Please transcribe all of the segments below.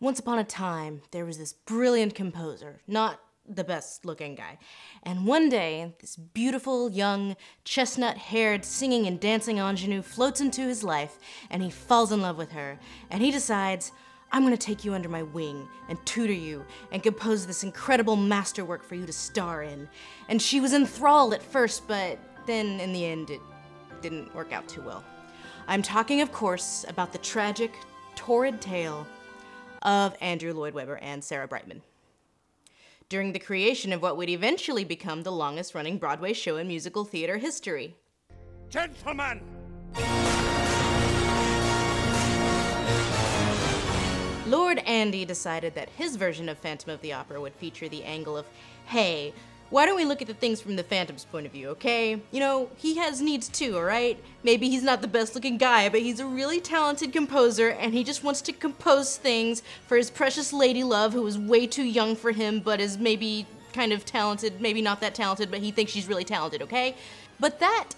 Once upon a time, there was this brilliant composer, not the best looking guy. And one day, this beautiful, young, chestnut-haired, singing and dancing ingenue floats into his life, and he falls in love with her. And he decides, I'm gonna take you under my wing and tutor you and compose this incredible masterwork for you to star in. And she was enthralled at first, but then in the end, it didn't work out too well. I'm talking, of course, about the tragic, torrid tale of Andrew Lloyd Webber and Sarah Brightman. During the creation of what would eventually become the longest-running Broadway show in musical theater history. Gentlemen! Lord Andy decided that his version of Phantom of the Opera would feature the angle of, hey, why don't we look at the things from the Phantom's point of view, okay? You know, he has needs too, alright? Maybe he's not the best looking guy, but he's a really talented composer, and he just wants to compose things for his precious lady love who is way too young for him, but is maybe kind of talented, maybe not that talented, but he thinks she's really talented, okay? But that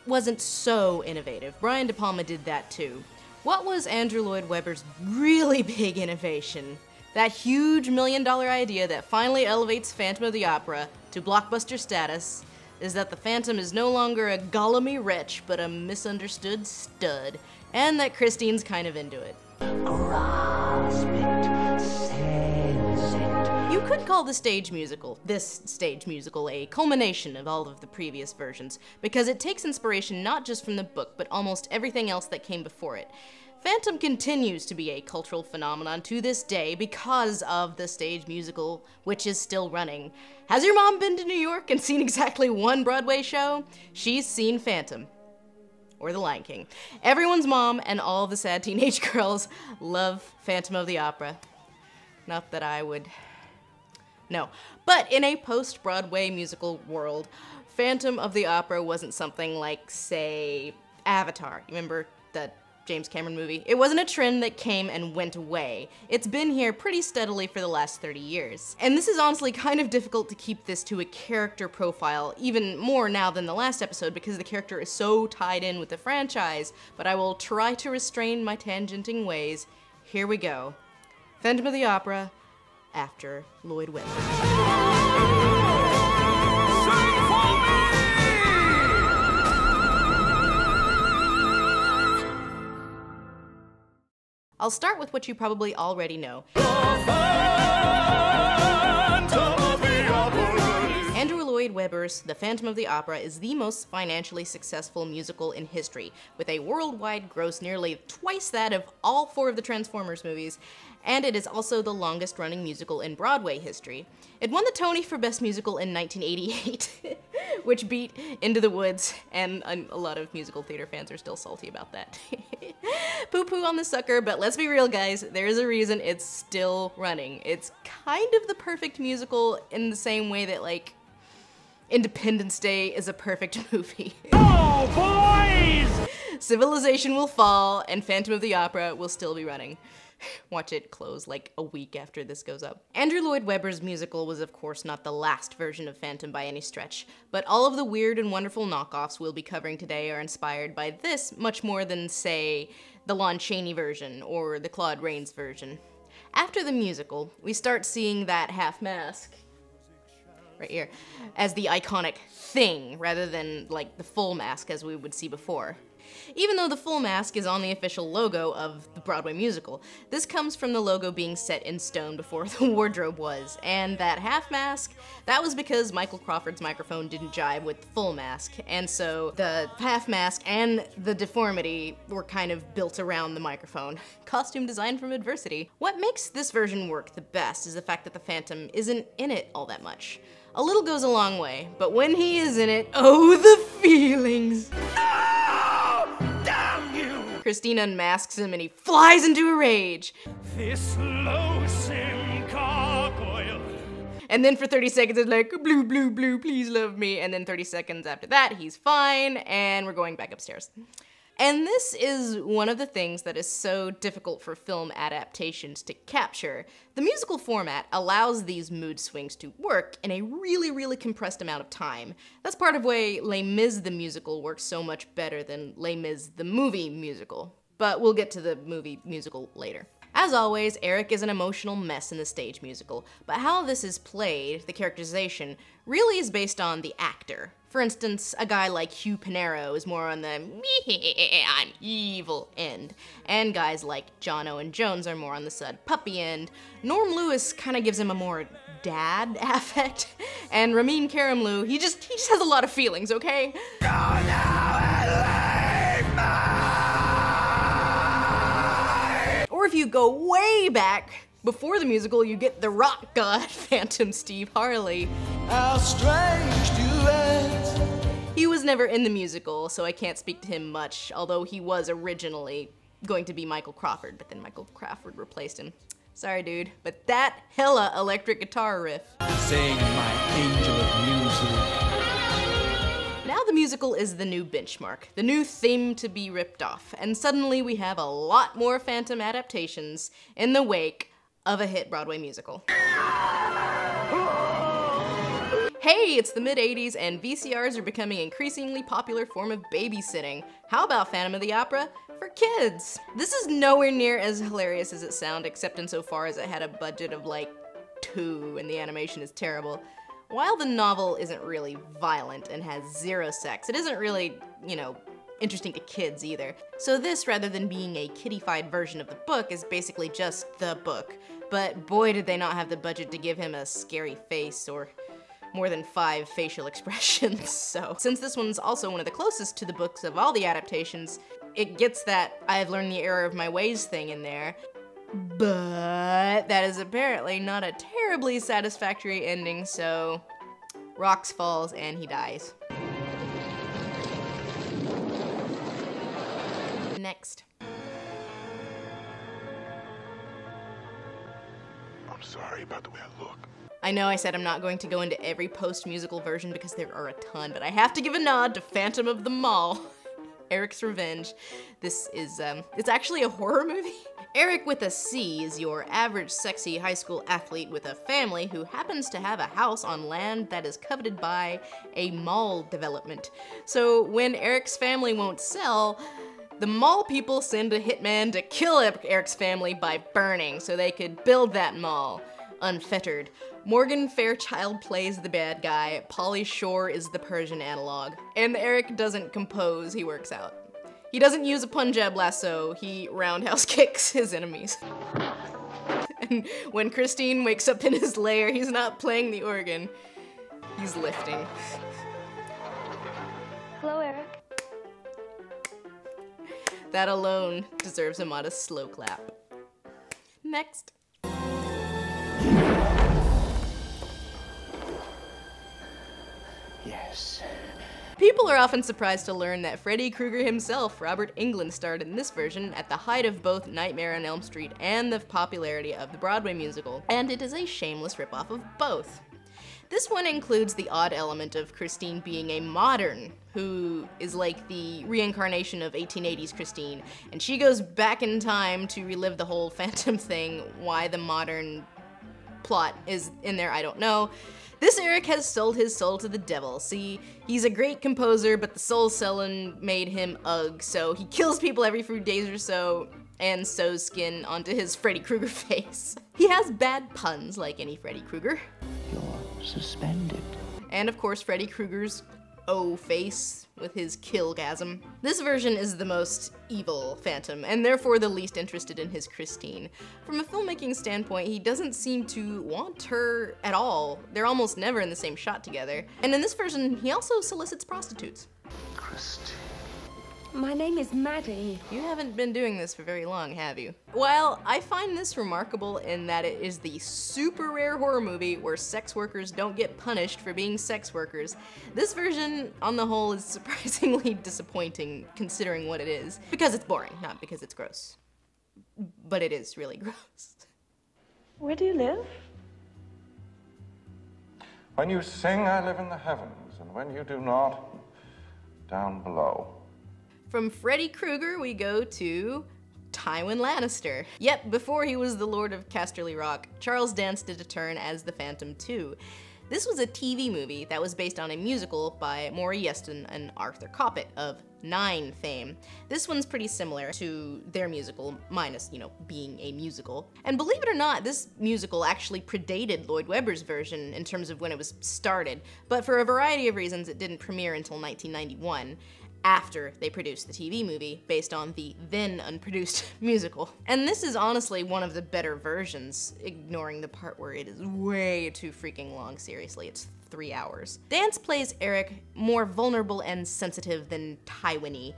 wasn't so innovative. Brian De Palma did that too. What was Andrew Lloyd Webber's really big innovation? That huge $1 million idea that finally elevates Phantom of the Opera to blockbuster status is that the Phantom is no longer a Gollum-y wretch, but a misunderstood stud, and that Christine's kind of into it. Grasp it, sense it. You could call this stage musical a culmination of all of the previous versions, because it takes inspiration not just from the book, but almost everything else that came before it. Phantom continues to be a cultural phenomenon to this day because of the stage musical, which is still running. Has your mom been to New York and seen exactly one Broadway show? She's seen Phantom. Or The Lion King. Everyone's mom and all the sad teenage girls love Phantom of the Opera. Not that I would... No. But in a post-Broadway musical world, Phantom of the Opera wasn't something like, say, Avatar. You remember that James Cameron movie? It wasn't a trend that came and went away. It's been here pretty steadily for the last 30 years. And this is honestly kind of difficult to keep this to a character profile, even more now than the last episode, because the character is so tied in with the franchise, but I will try to restrain my tangenting ways. Here we go. Phantom of the Opera, after Lloyd Webber. I'll start with what you probably already know. Andrew Lloyd Webber's The Phantom of the Opera is the most financially successful musical in history, with a worldwide gross nearly twice that of all 4 of the Transformers movies, and it is also the longest-running musical in Broadway history. It won the Tony for Best Musical in 1988, which beat Into the Woods, and a lot of musical theater fans are still salty about that. Poo-poo on the sucker, but let's be real, guys, there's a reason it's still running. It's kind of the perfect musical in the same way that, like, Independence Day is a perfect movie. Oh, boys! Civilization will fall, and Phantom of the Opera will still be running. Watch it close like a week after this goes up. Andrew Lloyd Webber's musical was of course not the last version of Phantom by any stretch, but all of the weird and wonderful knockoffs we'll be covering today are inspired by this much more than, say, the Lon Chaney version or the Claude Rains version. After the musical, we start seeing that half mask, right here, as the iconic thing rather than like the full mask as we would see before. Even though the full mask is on the official logo of the Broadway musical, this comes from the logo being set in stone before the wardrobe was, and that half mask, that was because Michael Crawford's microphone didn't jive with the full mask, and so the half mask and the deformity were kind of built around the microphone. Costume design from adversity. What makes this version work the best is the fact that the Phantom isn't in it all that much. A little goes a long way, but when he is in it, oh, the feelings! Christine unmasks him and he flies into a rage. This loathsome gargoyle. And then for 30 seconds it's like, blue, blue, blue, please love me. And then 30 seconds after that, he's fine, and we're going back upstairs. And this is one of the things that is so difficult for film adaptations to capture. The musical format allows these mood swings to work in a really, really compressed amount of time. That's part of why Les Mis the musical works so much better than Les Mis the movie musical. But we'll get to the movie musical later. As always, Eric is an emotional mess in the stage musical, but how this is played, the characterization, really is based on the actor. For instance, a guy like Hugh Pinero is more on the I'm evil end, and guys like John Owen Jones are more on the sud puppy end. Norm Lewis kind of gives him a more dad affect, and Ramin Karimloo, he just has a lot of feelings, okay? Or if you go way back, before the musical, you get the rock god, Phantom Steve Harley. How strange duets. He was never in the musical, so I can't speak to him much, although he was originally going to be Michael Crawford, but then Michael Crawford replaced him. Sorry, dude, but that hella electric guitar riff. Sing my angel of music. Now the musical is the new benchmark, the new theme to be ripped off, and suddenly we have a lot more Phantom adaptations in the wake of a hit Broadway musical. Hey, it's the mid-80s and VCRs are becoming an increasingly popular form of babysitting. How about Phantom of the Opera for kids? This is nowhere near as hilarious as it sounds, except insofar as it had a budget of like 2 and the animation is terrible. While the novel isn't really violent and has 0 sex, it isn't really, you know, interesting to kids either. So this, rather than being a kiddified version of the book, is basically just the book. But boy did they not have the budget to give him a scary face or more than 5 facial expressions. So since this one's also one of the closest to the books of all the adaptations, it gets that I've learned the error of my ways thing in there. But that is apparently not a terribly satisfactory ending, so Rocks falls and he dies. Next. I'm sorry about the way I look. I know I said I'm not going to go into every post-musical version because there are a ton, but I have to give a nod to Phantom of the Mall. Eric's Revenge. This is, it's actually a horror movie. Eric with a C is your average sexy high school athlete with a family who happens to have a house on land that is coveted by a mall development. So when Eric's family won't sell, the mall people send a hitman to kill Eric's family by burning so they could build that mall, unfettered. Morgan Fairchild plays the bad guy, Pauly Shore is the Persian analog, and Eric doesn't compose, he works out. He doesn't use a Punjab lasso, he roundhouse kicks his enemies. And when Christine wakes up in his lair, he's not playing the organ, he's lifting. Hello, Eric. That alone deserves a modest slow clap. Next. Yes. People are often surprised to learn that Freddy Krueger himself, Robert Englund, starred in this version at the height of both Nightmare on Elm Street and the popularity of the Broadway musical, and it is a shameless ripoff of both. This one includes the odd element of Christine being a modern, who is like the reincarnation of 1880s Christine, and she goes back in time to relive the whole Phantom thing. Why the modern plot is in there, I don't know. This Eric has sold his soul to the devil. See, he's a great composer, but the soul selling made him ugh, so he kills people every few days or so and sews skin onto his Freddy Krueger face. He has bad puns like any Freddy Krueger. You're suspended. And of course Freddy Krueger's O face with his killgasm. This version is the most evil Phantom, and therefore the least interested in his Christine. From a filmmaking standpoint, he doesn't seem to want her at all. They're almost never in the same shot together. And in this version, he also solicits prostitutes. Christine. My name is Maddie. You haven't been doing this for very long, have you? While I find this remarkable in that it is the super rare horror movie where sex workers don't get punished for being sex workers, this version, on the whole, is surprisingly disappointing considering what it is. Because it's boring, not because it's gross. But it is really gross. Where do you live? When you sing, I live in the heavens, and when you do not, down below. From Freddy Krueger, we go to Tywin Lannister. Yet, before he was the Lord of Casterly Rock, Charles Dance did a turn as the Phantom too. This was a TV movie that was based on a musical by Maury Yeston and Arthur Coppett of Nine fame. This one's pretty similar to their musical, minus, being a musical. And believe it or not, this musical actually predated Lloyd Webber's version in terms of when it was started, but for a variety of reasons it didn't premiere until 1991. After they produced the TV movie based on the then unproduced musical. And this is honestly one of the better versions, ignoring the part where it is way too freaking long. Seriously, it's 3 hours. Dance plays Eric more vulnerable and sensitive than Taiwanese.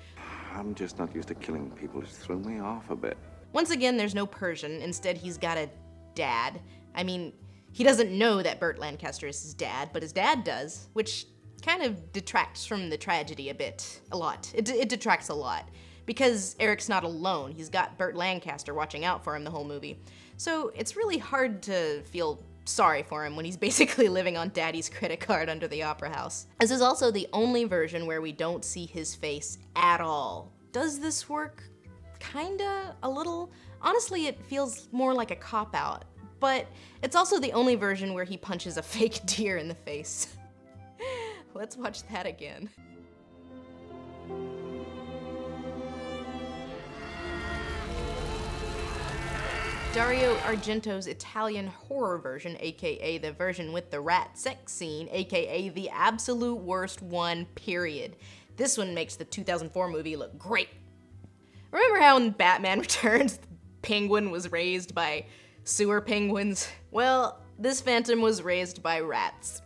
I'm just not used to killing people. It's thrown me off a bit. Once again, there's no Persian. Instead, he's got a dad. I mean, he doesn't know that Burt Lancaster is his dad, but his dad does, which kind of detracts from the tragedy a lot. It detracts a lot. Because Eric's not alone. He's got Burt Lancaster watching out for him the whole movie. So it's really hard to feel sorry for him when he's basically living on Daddy's credit card under the Opera House. This is also the only version where we don't see his face at all. Does this work? Kinda, a little. Honestly, it feels more like a cop-out. But it's also the only version where he punches a fake deer in the face. Let's watch that again. Dario Argento's Italian horror version, aka the version with the rat sex scene, aka the absolute worst one, period. This one makes the 2004 movie look great. Remember how in Batman Returns, the penguin was raised by sewer penguins? Well, this Phantom was raised by rats.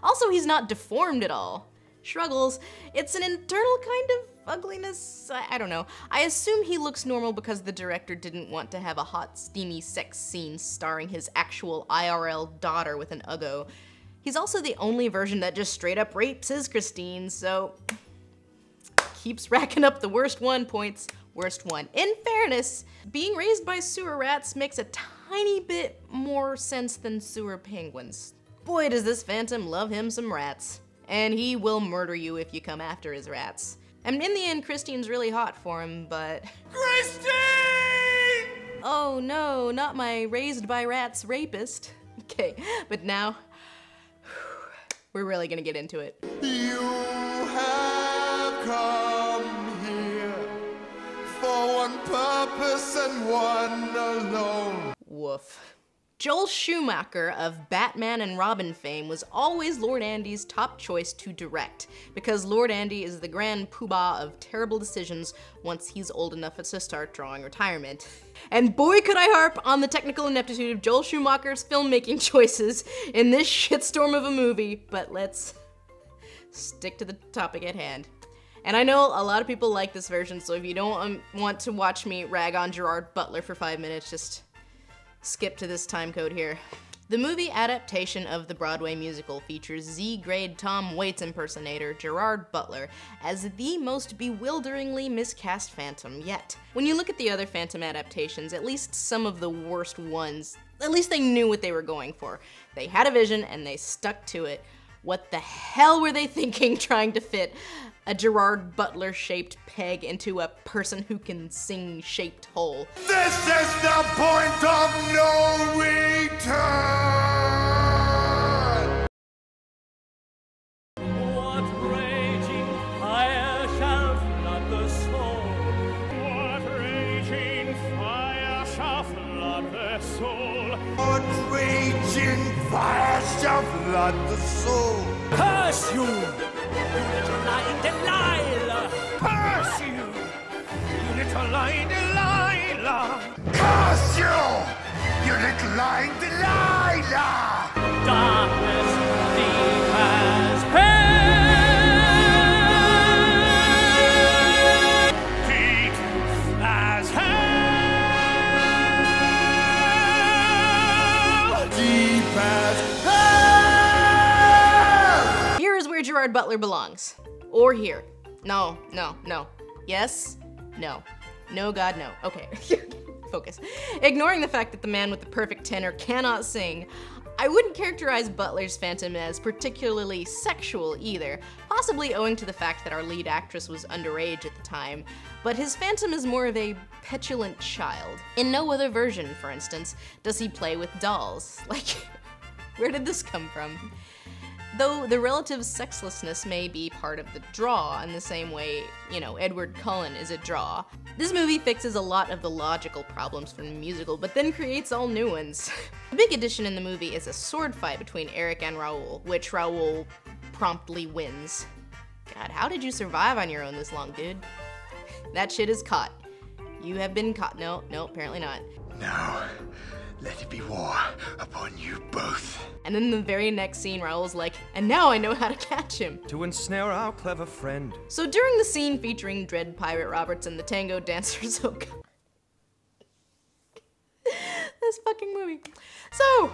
Also, he's not deformed at all. Struggles, it's an internal kind of ugliness, I don't know. I assume he looks normal because the director didn't want to have a hot, steamy sex scene starring his actual IRL daughter with an Uggo. He's also the only version that just straight up rapes his Christine, so keeps racking up the worst one points, worst one. In fairness, being raised by sewer rats makes a tiny bit more sense than sewer penguins. Boy, does this Phantom love him some rats. And he will murder you if you come after his rats. And in the end, Christine's really hot for him, but... Christine! Oh no, not my raised by rats rapist. Okay, but now, we're really gonna get into it. You have come here for one purpose and one alone. Woof. Joel Schumacher of Batman and Robin fame was always Lord Andy's top choice to direct, because Lord Andy is the grand poobah of terrible decisions once he's old enough to start drawing retirement. And boy could I harp on the technical ineptitude of Joel Schumacher's filmmaking choices in this shitstorm of a movie, but let's stick to the topic at hand. And I know a lot of people like this version, so if you don't want to watch me rag on Gerard Butler for 5 minutes, just skip to this time code here. The movie adaptation of the Broadway musical features Z-grade Tom Waits impersonator Gerard Butler as the most bewilderingly miscast Phantom yet. When you look at the other Phantom adaptations, at least some of the worst ones, at least they knew what they were going for. They had a vision and they stuck to it. What the hell were they thinking trying to fit a Gerard Butler-shaped peg into a person who can sing-shaped hole? This is the point of no return! What raging fire shall flood the soul? What raging fire shall flood the soul? What raging fire shall flood the soul? Curse you! You little lying Delilah! Curse you! You little lying Delilah! Curse you! You little lying Delilah! Darkness deep as hell! Deep as hell! Deep as hell! Here is where Gerard Butler belongs. Or here. No, no, no. Yes? No. No, God, no. Okay. Focus. Ignoring the fact that the man with the perfect tenor cannot sing, I wouldn't characterize Butler's Phantom as particularly sexual either, possibly owing to the fact that our lead actress was underage at the time, but his Phantom is more of a petulant child. In no other version, for instance, does he play with dolls. Like, Where did this come from? Though the relative sexlessness may be part of the draw in the same way, you know, Edward Cullen is a draw, this movie fixes a lot of the logical problems from the musical, but then creates all new ones. The big addition in the movie is a sword fight between Eric and Raoul, which Raoul promptly wins. God, how did you survive on your own this long, dude? That shit is caught. You have been caught. No, apparently not. Now, let it be war upon you both. And then the very next scene, Raoul's like, and now I know how to catch him. To ensnare our clever friend. So during the scene featuring Dread Pirate Roberts and the tango dancers, oh god. This fucking movie. So,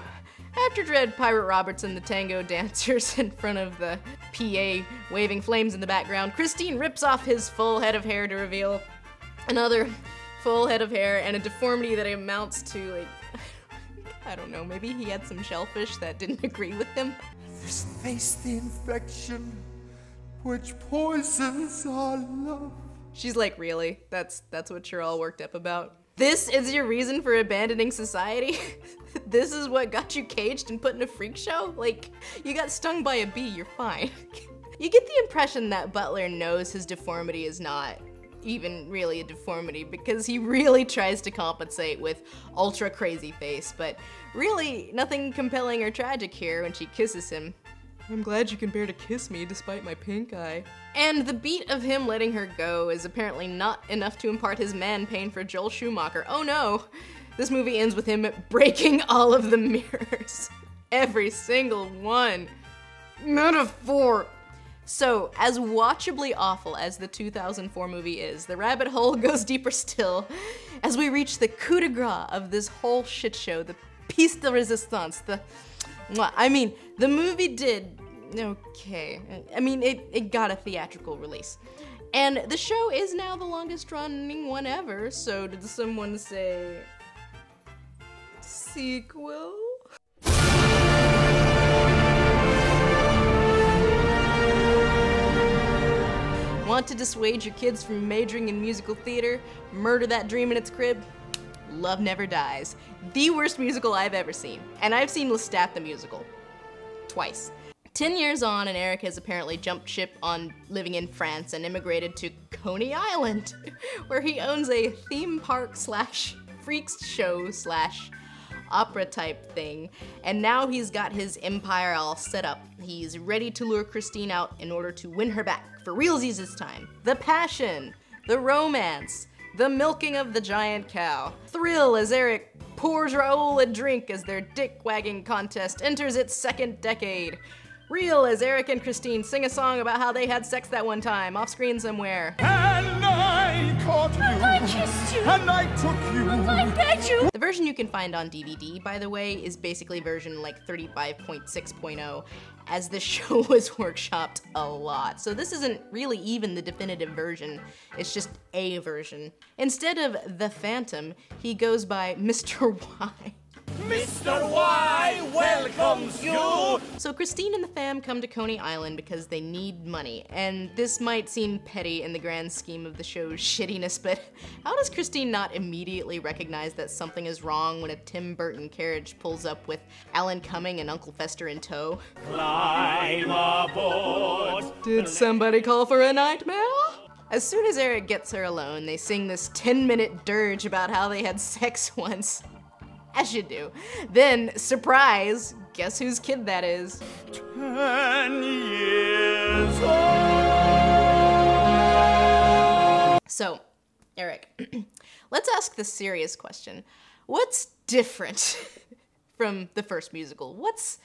after Dread Pirate Roberts and the tango dancers in front of the PA waving flames in the background, Christine rips off his full head of hair to reveal another full head of hair and a deformity that amounts to, like, I don't know, maybe he had some shellfish that didn't agree with him. This face the infection which poisons our love. She's like, really? That's what you're all worked up about? This is your reason for abandoning society? This is what got you caged and put in a freak show? Like, you got stung by a bee, you're fine. You get the impression that Butler knows his deformity is not even really a deformity because he really tries to compensate with ultra crazy face, but really nothing compelling or tragic here when she kisses him. I'm glad you can bear to kiss me despite my pink eye. And the beat of him letting her go is apparently not enough to impart his man pain for Joel Schumacher. Oh no! This movie ends with him breaking all of the mirrors. Every single one. Metaphor. So, as watchably awful as the 2004 movie is, the rabbit hole goes deeper still as we reach the coup de grace of this whole shit show, the piece de resistance, the movie did okay. I mean, it got a theatrical release. And the show is now the longest running one ever, so did someone say sequel? Want to dissuade your kids from majoring in musical theater? Murder that dream in its crib? Love Never Dies. The worst musical I've ever seen. And I've seen Lestat the musical. Twice. 10 years on, and Eric has apparently jumped ship on living in France and immigrated to Coney Island, where he owns a theme park slash freaks show slash opera type thing, and now he's got his empire all set up. He's ready to lure Christine out in order to win her back, for realsies this time. The passion, the romance, the milking of the giant cow. Thrill as Eric pours Raoul a drink as their dick-wagging contest enters its second decade. Real as Eric and Christine sing a song about how they had sex that one time, off-screen somewhere. And I caught you. I kissed you. And I took you. I begged you. The version you can find on DVD, by the way, is basically version like 35.6.0, as the show was workshopped a lot. So this isn't really even the definitive version, it's just a version. Instead of The Phantom, he goes by Mr. Y. Mr. Y welcomes you! So Christine and the fam come to Coney Island because they need money, and this might seem petty in the grand scheme of the show's shittiness, but how does Christine not immediately recognize that something is wrong when a Tim Burton carriage pulls up with Alan Cumming and Uncle Fester in tow? Climb aboard! Did somebody call for a nightmare? As soon as Eric gets her alone, they sing this 10-minute dirge about how they had sex once. As you do. Then, surprise, guess whose kid that is? 10 years old! So, Eric, let's ask the serious question. What's different from the first musical? What's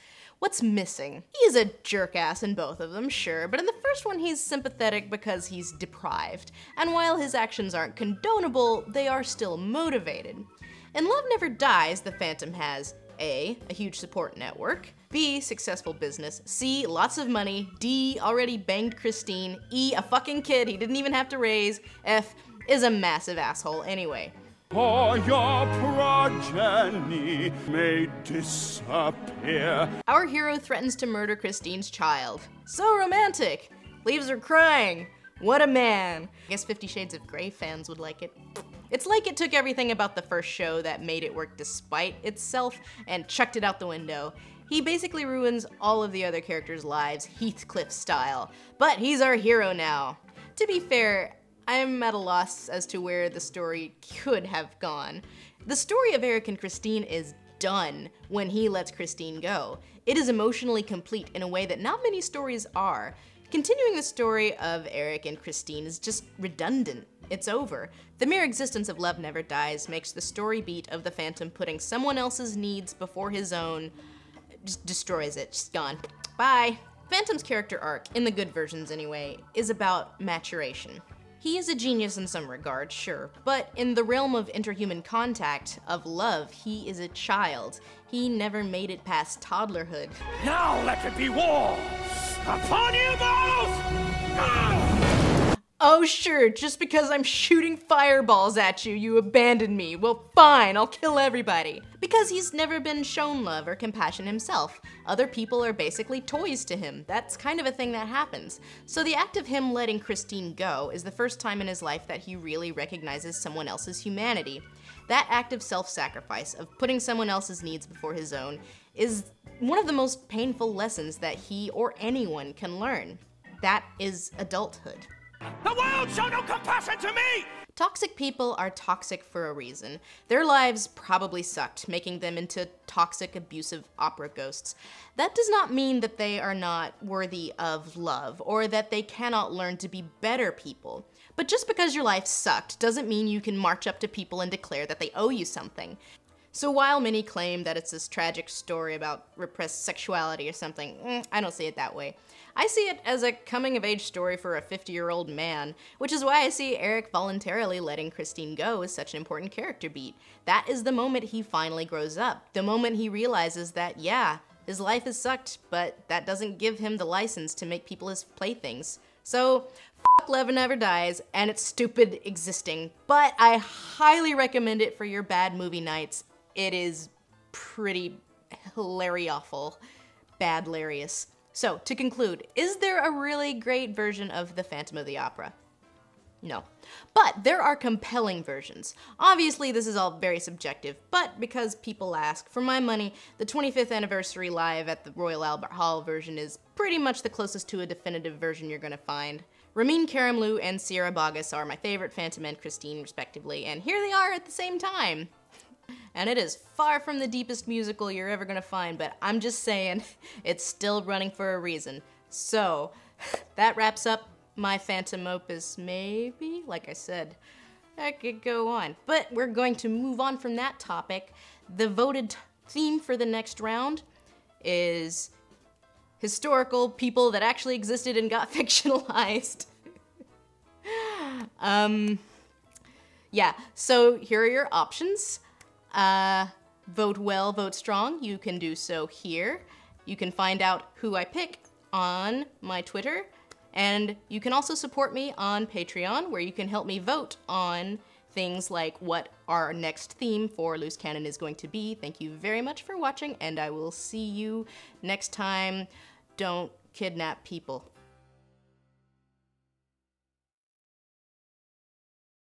missing? He is a jerk-ass in both of them, sure, but in the first one he's sympathetic because he's deprived. And while his actions aren't condonable, they are still motivated. In Love Never Dies, the Phantom has A, a huge support network, B, successful business, C, lots of money, D, already banged Christine, E, a fucking kid he didn't even have to raise, F, is a massive asshole anyway. Or your progeny may disappear. Our hero threatens to murder Christine's child. So romantic! Leaves her crying. What a man. I guess 50 Shades of Grey fans would like it. It's like it took everything about the first show that made it work despite itself and chucked it out the window. He basically ruins all of the other characters' lives, Heathcliff style. But he's our hero now. To be fair, I'm at a loss as to where the story could have gone. The story of Eric and Christine is done when he lets Christine go. It is emotionally complete in a way that not many stories are. Continuing the story of Eric and Christine is just redundant. It's over. The mere existence of love never dies makes the story beat of the Phantom putting someone else's needs before his own just destroys it. Just gone. Bye. Phantom's character arc, in the good versions anyway, is about maturation. He is a genius in some regard, sure, but in the realm of interhuman contact, of love, he is a child. He never made it past toddlerhood. Now let it be war! Upon you both! Oh sure, just because I'm shooting fireballs at you, you abandon me. Well fine, I'll kill everybody. Because he's never been shown love or compassion himself. Other people are basically toys to him. That's kind of a thing that happens. So the act of him letting Christine go is the first time in his life that he really recognizes someone else's humanity. That act of self-sacrifice, of putting someone else's needs before his own, is one of the most painful lessons that he or anyone can learn. That is adulthood. The world show no compassion to me! Toxic people are toxic for a reason. Their lives probably sucked, making them into toxic, abusive opera ghosts. That does not mean that they are not worthy of love, or that they cannot learn to be better people. But just because your life sucked doesn't mean you can march up to people and declare that they owe you something. So while many claim that it's this tragic story about repressed sexuality or something, I don't see it that way. I see it as a coming-of-age story for a 50-year-old man, which is why I see Eric voluntarily letting Christine go as such an important character beat. That is the moment he finally grows up, the moment he realizes that, yeah, his life has sucked, but that doesn't give him the license to make people his playthings. So, fuck Love Never Dies, and it's stupid existing, but I highly recommend it for your bad movie nights. It is pretty hilarious-awful, bad-larious. So, to conclude, is there a really great version of The Phantom of the Opera? No. But there are compelling versions. Obviously, this is all very subjective, but because people ask, for my money, the 25th anniversary live at the Royal Albert Hall version is pretty much the closest to a definitive version you're gonna find. Ramin Karimloo and Sierra Boggess are my favorite Phantom and Christine, respectively, and here they are at the same time. And it is far from the deepest musical you're ever gonna find, but I'm just saying, it's still running for a reason. So, that wraps up my Phantom opus, maybe? Like I said, I could go on. But we're going to move on from that topic. The voted theme for the next round is historical people that actually existed and got fictionalized. Yeah, so here are your options. Vote well, vote strong. You can do so here. You can find out who I pick on my Twitter, and you can also support me on Patreon, where you can help me vote on things like what our next theme for Loose Canon is going to be. Thank you very much for watching, and I will see you next time. Don't kidnap people.